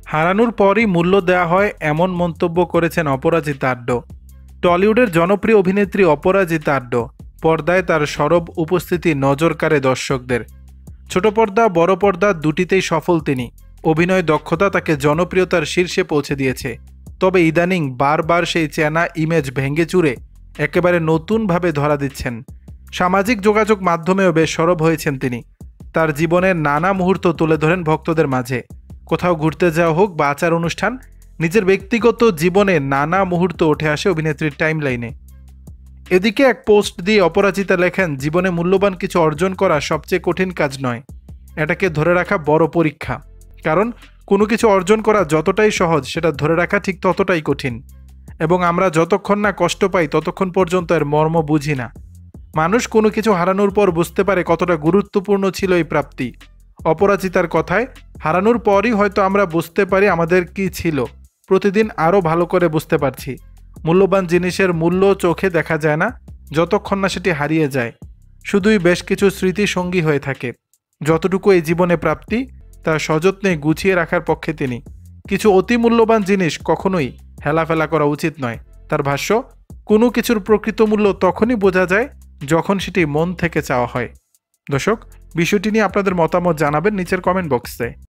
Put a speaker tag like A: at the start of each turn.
A: হারানোর পরই মূল্য দেওয়া হয় এমন মন্তব্য করেছেন অপরাজিতা আড্ড। টলিউডের জনপ্রিয় অভিনেত্রী অপরাজিতা আড্ড পর্দায় তার সরব উপস্থিতি নজর কাড়ে দর্শকদের। ছোট পর্দা বড় পর্দা দুটিতেই সফল তিনি। অভিনয় দক্ষতা তাকে জনপ্রিয়তার শীর্ষে পৌঁছে দিয়েছে। তবে ইদানিং বারবার সেই চেনা ইমেজ ভেঙে চুরে একেবারে নতুনভাবে ধরা দিচ্ছেন। সামাজিক যোগাযোগ মাধ্যমেও বেশ সরব হয়েছেন তিনি। তার জীবনের নানা মুহূর্ত তুলে ধরেন ভক্তদের মাঝে। কোথাও ঘুরতে যাওয়া হোক বা আচার অনুষ্ঠান, নিজের ব্যক্তিগত জীবনে নানা মুহূর্ত উঠে আসে অভিনেত্রীর টাইমলাইনে। এদিকে এক পোস্ট দিয়ে অপরাজিতা লেখেন, জীবনে মূল্যবান কিছু অর্জন করা সবচেয়ে কঠিন কাজ নয়, এটাকে ধরে রাখা বড় পরীক্ষা। কারণ কোনো কিছু অর্জন করা যতটাই সহজ, সেটা ধরে রাখা ঠিক ততটাই কঠিন। এবং আমরা যতক্ষণ না কষ্ট পাই ততক্ষণ পর্যন্ত এর মর্ম বুঝি না। মানুষ কোনো কিছু হারানোর পর বুঝতে পারে কতটা গুরুত্বপূর্ণ ছিল এই প্রাপ্তি। অপরাজিতার কথায়, হারানোর পরই হয়তো আমরা বুঝতে পারি আমাদের কি ছিল। প্রতিদিন আরও ভালো করে বুঝতে পারছি। মূল্যবান জিনিসের মূল্য চোখে দেখা যায় না যতক্ষণ না সেটি হারিয়ে যায়। শুধুই বেশ কিছু স্মৃতি সঙ্গী হয়ে থাকে। যতটুকু এই জীবনে প্রাপ্তি, তা সযত্নে গুছিয়ে রাখার পক্ষে তিনি। কিছু অতি মূল্যবান জিনিস কখনোই হেলাফেলা করা উচিত নয়। তার ভাষ্য, কোনো কিছুর প্রকৃত মূল্য তখনই বোঝা যায় যখন সেটি মন থেকে চাওয়া হয়। দর্শক, বিষয়টি নিয়ে আপনাদের মতামত জানাবেন নিচের কমেন্ট বক্সে।